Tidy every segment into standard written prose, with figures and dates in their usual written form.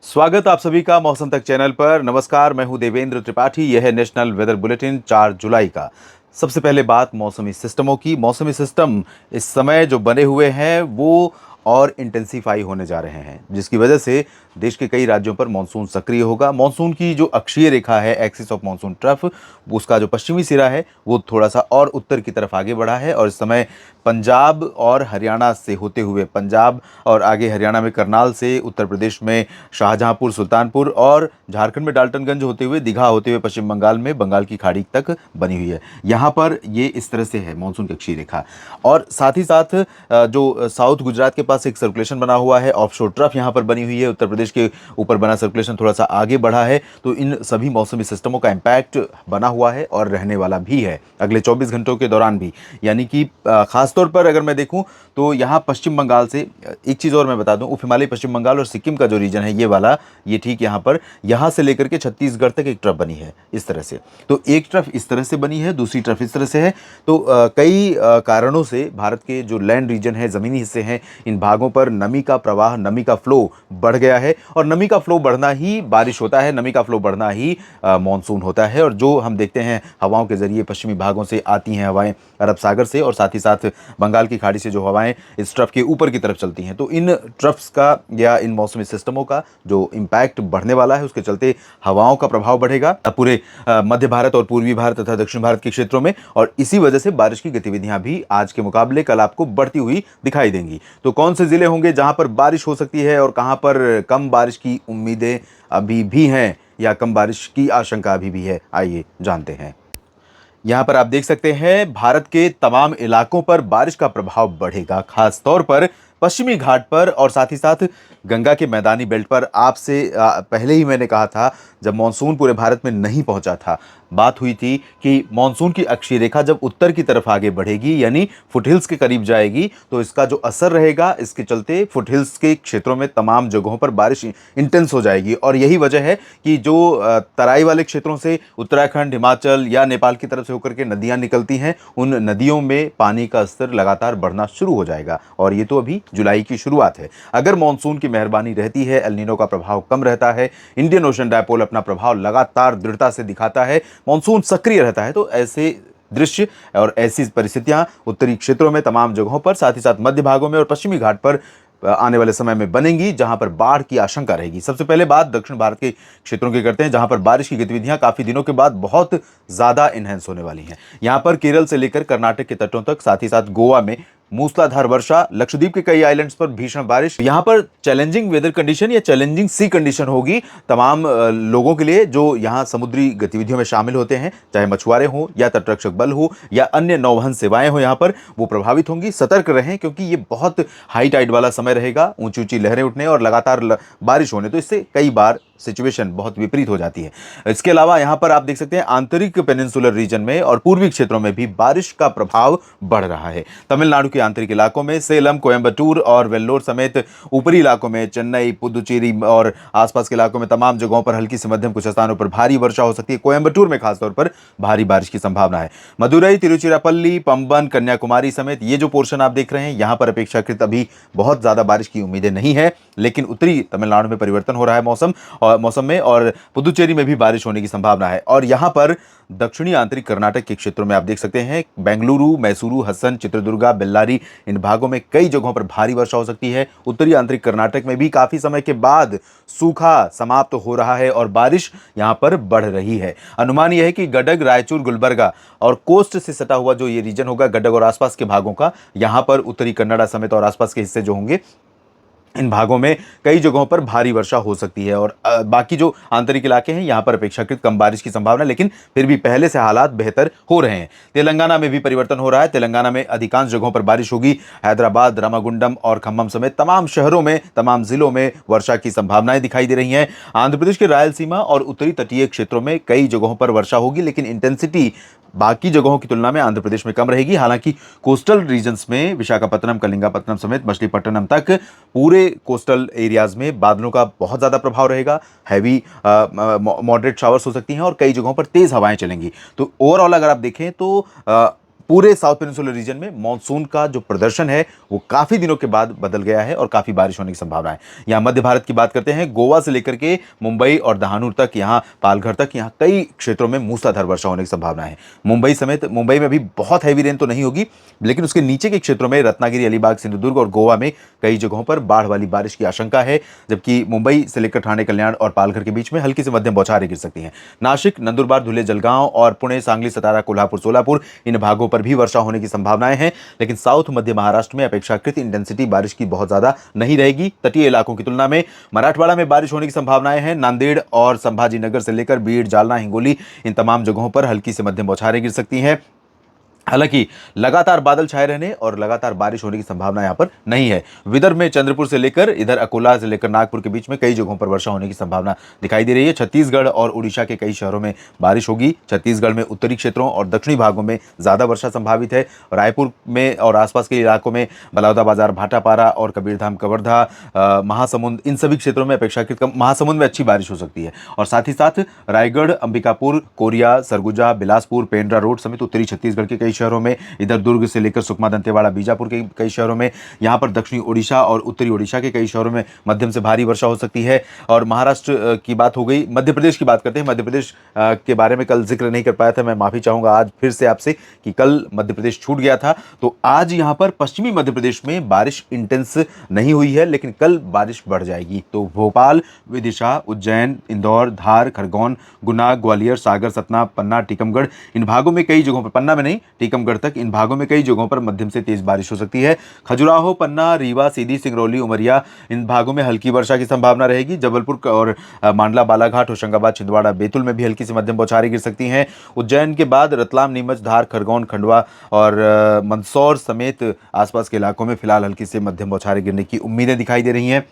स्वागत आप सभी का मौसम तक चैनल पर। नमस्कार, मैं हूं देवेंद्र त्रिपाठी। यह है नेशनल वेदर बुलेटिन 4 जुलाई का। सबसे पहले बात मौसमी सिस्टमों की। मौसमी सिस्टम इस समय जो बने हुए हैं वो और इंटेंसीफाई होने जा रहे हैं, जिसकी वजह से देश के कई राज्यों पर मानसून सक्रिय होगा। मानसून की जो अक्षीय रेखा है, एक्सिस ऑफ मानसून ट्रफ, उसका जो पश्चिमी सिरा है वो थोड़ा सा और उत्तर की तरफ आगे बढ़ा है और इस समय पंजाब और हरियाणा से होते हुए, पंजाब और आगे हरियाणा में करनाल से, उत्तर प्रदेश में शाहजहांपुर, सुल्तानपुर और झारखंड में डाल्टनगंज होते हुए, दीघा होते हुए पश्चिम बंगाल में बंगाल की खाड़ी तक बनी हुई है। यहाँ पर ये इस तरह से है मानसून की अक्षीय रेखा। और साथ ही साथ जो साउथ गुजरात के पास एक सर्कुलेशन बना हुआ है, ऑफशोर ट्रफ यहाँ पर बनी हुई है, उत्तर प्रदेश के ऊपर बना सर्कुलेशन थोड़ा सा आगे बढ़ा है। तो इन सभी मौसमी सिस्टमों का इम्पैक्ट बना हुआ है और रहने वाला भी है अगले 24 घंटों के दौरान भी। यानी कि खासतौर पर अगर मैं देखूं तो यहाँ पश्चिम बंगाल से, एक चीज़ और मैं बता दूं, उप हिमालय पश्चिम बंगाल और सिक्किम का जो रीजन है ये वाला, ये ठीक यहाँ से लेकर के छत्तीसगढ़ तक एक ट्रफ बनी है इस तरह से। तो एक ट्रफ इस तरह से बनी है, दूसरी ट्रफ इस तरह से है। तो कई कारणों से भारत के जो लैंड रीजन है, ज़मीनी हिस्से हैं, इन भागों पर नमी का प्रवाह, नमी का फ्लो बढ़ गया है और नमी का फ्लो बढ़ना ही बारिश होता है, नमी का फ्लो बढ़ना ही मानसून होता है। और जो हम देखते हैं हवाओं के जरिए पश्चिमी भागों से आती हैं हवाएं अरब सागर से, और साथ ही साथ बंगाल की खाड़ी से जो हवाएं इस ट्रफ के ऊपर की तरफ चलती हैं। तो इन ट्रफ्स का या इन मौसमी सिस्टमों का जो इम्पैक्ट बढ़ने वाला है, उसके चलते हवाओं का प्रभाव बढ़ेगा पूरे मध्य भारत और पूर्वी भारत तथा दक्षिण भारत के क्षेत्रों में, और इसी वजह से बारिश की गतिविधियां भी आज के मुकाबले कल आपको बढ़ती हुई दिखाई देंगी। तो कौन से जिले होंगे जहां पर बारिश हो सकती है और कहां पर कम बारिश की उम्मीदें अभी भी हैं या कम बारिश की आशंका अभी भी है, आइए जानते हैं। यहाँ पर आप देख सकते हैं भारत के तमाम इलाकों पर बारिश का प्रभाव बढ़ेगा, खास तौर पर पश्चिमी घाट पर और साथ ही साथ गंगा के मैदानी बेल्ट पर। आपसे पहले ही मैंने कहा था, जब मानसून पूरे भारत में नहीं पहुंचा था, बात हुई थी कि मानसून की अक्षीय रेखा जब उत्तर की तरफ आगे बढ़ेगी यानी फुटहिल्स के करीब जाएगी तो इसका जो असर रहेगा, इसके चलते फुटहिल्स के क्षेत्रों में तमाम जगहों पर बारिश इंटेंस हो जाएगी। और यही वजह है कि जो तराई वाले क्षेत्रों से उत्तराखंड, हिमाचल या नेपाल की तरफ से होकर के नदियां निकलती हैं, उन नदियों में पानी का स्तर लगातार बढ़ना शुरू हो जाएगा। और ये तो अभी जुलाई की शुरुआत है। अगर मानसून की मेहरबानी रहती है, एल नीनो का प्रभाव कम रहता है, इंडियन ओशन डायपोल अपना प्रभाव लगातार दृढ़ता से दिखाता है, मानसून सक्रिय रहता है, तो ऐसे दृश्य और ऐसी परिस्थितियां उत्तरी क्षेत्रों में तमाम जगहों पर, साथ ही साथ मध्य भागों में और पश्चिमी घाट पर आने वाले समय में बनेंगी, जहां पर बाढ़ की आशंका रहेगी। सबसे पहले बात दक्षिण भारत के क्षेत्रों की करते हैं, जहां पर बारिश की गतिविधियां काफी दिनों के बाद बहुत ज्यादा इनहेंस होने वाली हैं। यहां पर केरल से लेकर कर्नाटक के तटों तक, साथ ही साथ गोवा में मूसलाधार वर्षा, लक्षद्वीप के कई आइलैंड्स पर भीषण बारिश। यहां पर चैलेंजिंग वेदर कंडीशन या चैलेंजिंग सी कंडीशन होगी तमाम लोगों के लिए जो यहां समुद्री गतिविधियों में शामिल होते हैं, चाहे मछुआरे हों या तटरक्षक बल हो या अन्य नौवहन सेवाएं हो, यहां पर वो प्रभावित होंगी। सतर्क रहें, क्योंकि ये बहुत हाई टाइड वाला समय रहेगा, ऊंची ऊंची लहरें उठने और लगातार बारिश होने, तो इससे कई बार सिचुएशन बहुत विपरीत हो जाती है। इसके अलावा यहां पर आप देख सकते हैं आंतरिक पेनिनसुलर रीजन में और पूर्वी क्षेत्रों में भी बारिश का प्रभाव बढ़ रहा है। तमिलनाडु के आंतरिक इलाकों में सेलम, कोयंबटूर और वेल्लोर समेत ऊपरी इलाकों में चेन्नई, पुदुचेरी और आसपास के इलाकों में तमाम जगहों पर हल्की से मध्यम, कुछ स्थानों पर भारी वर्षा हो सकती है। कोयंबटूर में खासतौर पर भारी बारिश की संभावना है। मदुरई, तिरुचिरापल्ली, पंबन, कन्याकुमारी समेत ये जो पोर्शन आप देख रहे हैं, यहां पर अपेक्षाकृत अभी बहुत ज्यादा बारिश की उम्मीदें नहीं है, लेकिन उत्तरी तमिलनाडु में परिवर्तन हो रहा है मौसम में, और पुदुचेरी में भी बारिश होने की संभावना है। और यहां पर दक्षिणी आंतरिक कर्नाटक के क्षेत्रों में आप देख सकते हैं बेंगलुरु, मैसूरू, हसन, चित्रदुर्गा, बेल्लारी, इन भागों में कई जगहों पर भारी वर्षा हो सकती है। उत्तरी आंतरिक कर्नाटक में भी काफी समय के बाद सूखा समाप्त हो रहा है और बारिश यहां पर बढ़ रही है। अनुमान यह है कि गडग, रायचूर, गुलबर्गा और कोस्ट से सटा हुआ जो ये रीजन होगा, गडग और आसपास के भागों का, यहां पर उत्तरी कन्नड़ा समेत और आसपास के हिस्से जो होंगे, इन भागों में कई जगहों पर भारी वर्षा हो सकती है। और बाकी जो आंतरिक इलाके हैं, यहां पर अपेक्षाकृत कम बारिश की संभावना, लेकिन फिर भी पहले से हालात बेहतर हो रहे हैं। तेलंगाना में भी परिवर्तन हो रहा है। तेलंगाना में अधिकांश जगहों पर बारिश होगी। हैदराबाद, रामागुंडम और खम्मम समेत तमाम शहरों में, तमाम जिलों में वर्षा की संभावनाएं दिखाई दे रही हैं। आंध्र प्रदेश के रायलसीमा और उत्तरी तटीय क्षेत्रों में कई जगहों पर वर्षा होगी, लेकिन इंटेंसिटी बाकी जगहों की तुलना में आंध्र प्रदेश में कम रहेगी। हालांकि कोस्टल रीजन्स में विशाखापत्तनम, कलिंगापत्तनम समेत मछलीपट्टनम तक पूरे कोस्टल एरियाज में बादलों का बहुत ज़्यादा प्रभाव रहेगा। हैवी मॉडरेट शावर्स हो सकती हैं और कई जगहों पर तेज़ हवाएं चलेंगी। तो ओवरऑल अगर आप देखें तो पूरे साउथ पेनिनसुलर रीजन में मॉनसून का जो प्रदर्शन है वो काफी दिनों के बाद बदल गया है और काफी बारिश होने की संभावना है। यहाँ मध्य भारत की बात करते हैं, गोवा से लेकर के मुंबई और दहानूर तक, यहाँ पालघर तक, यहाँ कई क्षेत्रों में मूसलाधार वर्षा होने की संभावना है। मुंबई समेत, मुंबई में भी बहुत हैवी रेन तो नहीं होगी, लेकिन उसके नीचे के क्षेत्रों में रत्नागिरी, अलीबाग, सिंधुदुर्ग और गोवा में कई जगहों पर बाढ़ वाली बारिश की आशंका है, जबकि मुंबई से लेकर ठाणे, कल्याण और पालघर के बीच में हल्की से मध्यम बौछारें गिर सकती हैं। नासिक, नंदुरबार, धुले, जलगांव और पुणे, सांगली, सतारा, कोल्हापुर, सोलापुर, इन भागों पर भी वर्षा होने की संभावनाएं हैं। लेकिन साउथ मध्य महाराष्ट्र में अपेक्षाकृत इंटेंसिटी बारिश की बहुत ज्यादा नहीं रहेगी। तटीय इलाकों की तुलना में मराठवाड़ा में बारिश होने की संभावनाएं हैं। नांदेड़ और संभाजी नगर से लेकर बीड़, जालना, हिंगोली, इन तमाम जगहों पर हल्की से मध्यम बौछारें गिर सकती हैं। हालांकि लगातार बादल छाए रहने और लगातार बारिश होने की संभावना यहां पर नहीं है। विदर्भ में चंद्रपुर से लेकर इधर अकोला से लेकर नागपुर के बीच में कई जगहों पर वर्षा होने की संभावना दिखाई दे रही है। छत्तीसगढ़ और उड़ीसा के कई शहरों में बारिश होगी। छत्तीसगढ़ में उत्तरी क्षेत्रों और दक्षिणी भागों में ज्यादा वर्षा संभावित है। रायपुर में और आसपास के इलाकों में बलौदाबाजार, भाटापारा और कबीरधाम, कवर्धा, महासमुंद, इन सभी क्षेत्रों में अपेक्षाकृत कम, महासमुंद में अच्छी बारिश हो सकती है। और साथ ही साथ रायगढ़, अंबिकापुर, कोरिया, सरगुजा, बिलासपुर, पेंड्रा रोड समेत उत्तरी छत्तीसगढ़ के कई शहरों में, इधर दुर्ग से लेकर सुकमा, दंतेवाड़ा, बीजापुर के कई शहरों में, यहाँ पर दक्षिणी ओडिशा और उत्तरी ओडिशा के कई शहरों में मध्यम से भारी वर्षा हो सकती है। और महाराष्ट्र की बात हो गई। मध्य प्रदेश की बात करते हैं। मध्य प्रदेश के बारे में कल जिक्र नहीं कर पाया था, मैं माफी चाहूंगा आज फिर से आपसे कि कल मध्य प्रदेश छूट गया था। तो आज यहाँ पर पश्चिमी मध्य प्रदेश में बारिश इंटेंस नहीं हुई है, लेकिन कल बारिश बढ़ जाएगी। तो भोपाल, विदिशा, उज्जैन, इंदौर, धार, खरगोन, गुना, ग्वालियर, सागर, सतना, पन्ना, टीकमगढ़, इन भागों में कई जगहों पर, पन्ना में नहीं, टीकमगढ़ तक, इन भागों में कई जगहों पर मध्यम से तेज बारिश हो सकती है। खजुराहो, पन्ना, रीवा, सीधी, सिंगरौली, उमरिया, इन भागों में हल्की वर्षा की संभावना रहेगी। जबलपुर और मांडला, बालाघाट, होशंगाबाद, छिंदवाड़ा, बैतूल में भी हल्की से मध्यम बौछारें गिर सकती हैं। उज्जैन के बाद रतलाम, नीमच, धार, खरगोन, खंडवा और मंदसौर समेत आसपास के इलाकों में फिलहाल हल्की से मध्यम बौछारें गिरने की उम्मीदें दिखाई दे रही हैं।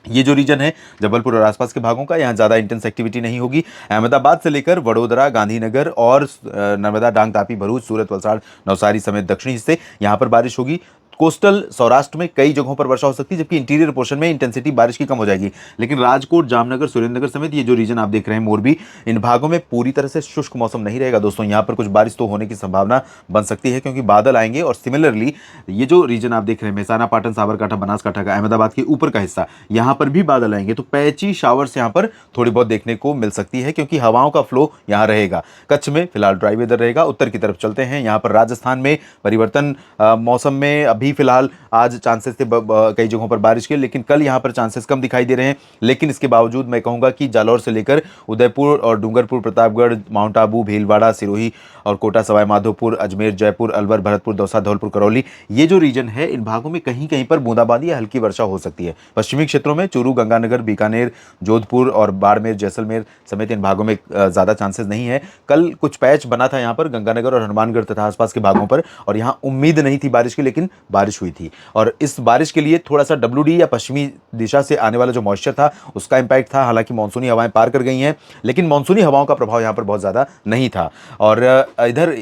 ये जो रीजन है जबलपुर और आसपास के भागों का, यहाँ ज़्यादा इंटेंस एक्टिविटी नहीं होगी। अहमदाबाद से लेकर वडोदरा, गांधीनगर और नर्मदा, डांग, तापी, भरूच, सूरत, वलसाड़, नवसारी समेत दक्षिणी हिस्से, यहाँ पर बारिश होगी। कोस्टल सौराष्ट्र में कई जगहों पर वर्षा हो सकती है, जबकि इंटीरियर पोर्शन में इंटेंसिटी बारिश की कम हो जाएगी। लेकिन राजकोट, जामनगर, सुरेंद्रनगर समेत ये जो रीजन आप देख रहे हैं, मोरबी, इन भागों में पूरी तरह से शुष्क मौसम नहीं रहेगा दोस्तों। यहाँ पर कुछ बारिश तो होने की संभावना बन सकती है, क्योंकि बादल आएंगे। और सिमिलरली ये जो रीजन आप देख रहे हैं, मेहसाना, पाटन, साबरकांठा, बनासकांठा का, अहमदाबाद के ऊपर का हिस्सा, यहाँ पर भी बादल आएंगे। तो पैची शावर्स यहाँ पर थोड़ी बहुत देखने को मिल सकती है, क्योंकि हवाओं का फ्लो यहाँ रहेगा। कच्छ में फिलहाल ड्राई वेदर रहेगा। उत्तर की तरफ चलते हैं, यहाँ पर राजस्थान में परिवर्तन मौसम में अभी फिलहाल आज चांसेस थे कई जगहों पर बारिश के, लेकिन कल यहां पर चांसेस कम दिखाई दे रहे हैं। लेकिन इसके बावजूद मैं कहूंगा कि जालौर से लेकर उदयपुर और डूंगरपुर, प्रतापगढ़, माउंट आबू, भीलवाड़ा, सिरोही और कोटा, सवाई माधोपुर, अजमेर, जयपुर, अलवर, भरतपुर, दौसा, धौलपुर, करौली, ये जो रीजन है, इन भागों में कहीं कहीं पर बूंदाबांदी या हल्की वर्षा हो सकती है। पश्चिमी क्षेत्रों में चूरू, गंगानगर, बीकानेर, जोधपुर और बाड़मेर, जैसलमेर समेत इन भागों में ज्यादा चांसेस नहीं है। कल कुछ पैच बना था यहाँ पर गंगानगर और हनुमानगढ़ तथा आसपास के भागों पर, और यहाँ उम्मीद नहीं थी बारिश की, लेकिन बारिश हुई थी। और इस बारिश के लिए थोड़ा सा WD या पश्चिमी दिशा से आने वाला जो मॉइस्चर था, उसका इंपैक्ट था। हालांकि मानसूनी हवाएं पार कर गई हैं, लेकिन मानसूनी हवाओं का प्रभाव यहाँ पर बहुत ज़्यादा नहीं था। और इधर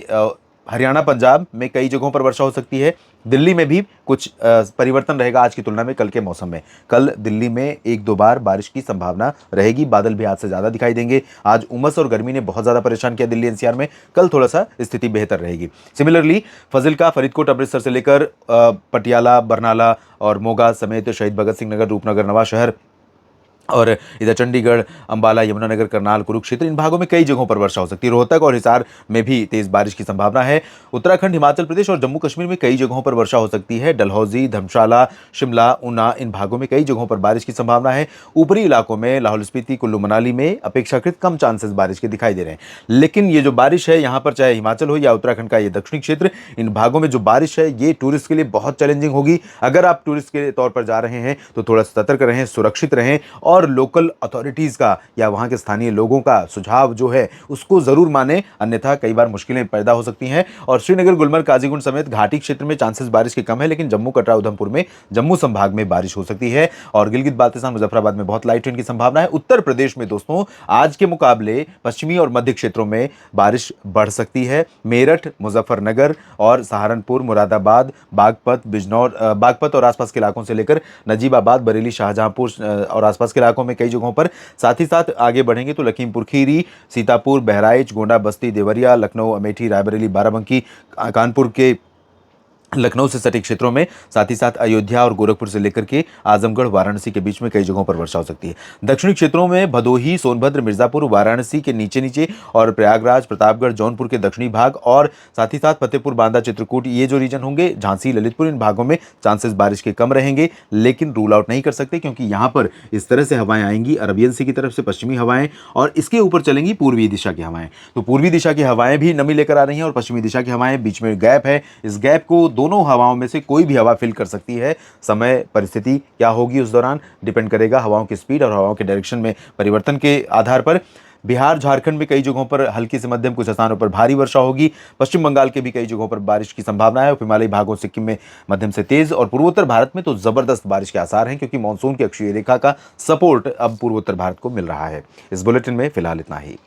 हरियाणा, पंजाब में कई जगहों पर वर्षा हो सकती है। दिल्ली में भी कुछ परिवर्तन रहेगा आज की तुलना में कल के मौसम में। कल दिल्ली में 1-2 बार बारिश की संभावना रहेगी। बादल भी आज से ज़्यादा दिखाई देंगे। आज उमस और गर्मी ने बहुत ज़्यादा परेशान किया दिल्ली NCR में, कल थोड़ा सा स्थिति बेहतर रहेगी। सिमिलरली फाजिल्का, फरीदकोट, अमृतसर से लेकर पटियाला, बरनाला और मोगा समेत शहीद भगत सिंह नगर, रूपनगर, नवाशहर और इधर चंडीगढ़, अंबाला, यमुनानगर, करनाल, कुरुक्षेत्र, इन भागों में कई जगहों पर वर्षा हो सकती है। रोहतक और हिसार में भी तेज बारिश की संभावना है। उत्तराखंड, हिमाचल प्रदेश और जम्मू कश्मीर में कई जगहों पर वर्षा हो सकती है। डलहौजी, धर्मशाला, शिमला, ऊना, इन भागों में कई जगहों पर बारिश की संभावना है। ऊपरी इलाकों में लाहौल स्पीति, कुल्लू मनाली में अपेक्षाकृत कम चांसेस बारिश के दिखाई दे रहे हैं। लेकिन ये जो बारिश है यहाँ पर, चाहे हिमाचल हो या उत्तराखंड का ये दक्षिणी क्षेत्र, इन भागों में जो बारिश है ये टूरिस्ट के लिए बहुत चैलेंजिंग होगी। अगर आप टूरिस्ट के तौर पर जा रहे हैं तो थोड़ा सतर्क रहें, सुरक्षित रहें और लोकल अथॉरिटीज़ का या वहाँ के स्थानीय लोगों का सुझाव जो है उसको ज़रूर माने, अन्यथा कई बार मुश्किलें पैदा हो सकती हैं। और श्रीनगर, गुलमर्ग, काजीगुंड समेत घाटी क्षेत्र में चांसेस बारिश के कम है, लेकिन जम्मू, कटरा, उधमपुर में जम्मू संभाग में बारिश हो सकती है। और गिलगित बाल्टिस्तान, मुजफ्फराबाद में बहुत लाइट रेन की संभावना है। उत्तर प्रदेश में दोस्तों आज के मुकाबले पश्चिमी और मध्य क्षेत्रों में बारिश बढ़ सकती है। मेरठ, मुजफ्फरनगर और सहारनपुर, मुरादाबाद, बागपत, बिजनौर, बागपत और आसपास के इलाकों से लेकर नजीबाबाद, बरेली, शाहजहांपुर और आसपास के इलाकों में कई जगहों पर। साथ ही साथ आगे बढ़ेंगे तो लखीमपुर खीरी, सीतापुर, बहराइच, गोंडा, बस्ती, देवरिया, लखनऊ, अमेठी, रायबरेली, बाराबंकी, कानपुर के लखनऊ से सटे क्षेत्रों में, साथ ही साथ अयोध्या और गोरखपुर से लेकर के आजमगढ़, वाराणसी के बीच में कई जगहों पर वर्षा हो सकती है। दक्षिणी क्षेत्रों में भदोही, सोनभद्र, मिर्जापुर, वाराणसी के नीचे नीचे और प्रयागराज, प्रतापगढ़, जौनपुर के दक्षिणी भाग और साथ ही साथ फतेहपुर, बांदा, चित्रकूट, ये जो रीजन होंगे, झांसी, ललितपुर, इन भागों में चांसेस बारिश के कम रहेंगे, लेकिन रूल आउट नहीं कर सकते क्योंकि यहाँ पर इस तरह से हवाएं आएंगी, अरबियन सी की तरफ से पश्चिमी हवाएं, और इसके ऊपर चलेंगी पूर्वी दिशा की हवाएं। तो पूर्वी दिशा की हवाएं भी नमी लेकर आ रही हैं और पश्चिमी दिशा की हवाएं, बीच में गैप है। इस गैप को दोनों हवाओं में से कोई भी हवा फिल कर सकती है। समय परिस्थिति क्या होगी उस दौरान डिपेंड करेगा हवाओं की स्पीड और हवाओं के डायरेक्शन में परिवर्तन के आधार पर। बिहार, झारखंड में कई जगहों पर हल्की से मध्यम, कुछ स्थानों पर भारी वर्षा होगी। पश्चिम बंगाल के भी कई जगहों पर बारिश की संभावना है। हिमालयी भागों, सिक्किम में मध्यम से तेज, और पूर्वोत्तर भारत में तो जबरदस्त बारिश के आसार हैं क्योंकि मानसून की अक्षीय रेखा का सपोर्ट अब पूर्वोत्तर भारत को मिल रहा है। इस बुलेटिन में फिलहाल इतना ही।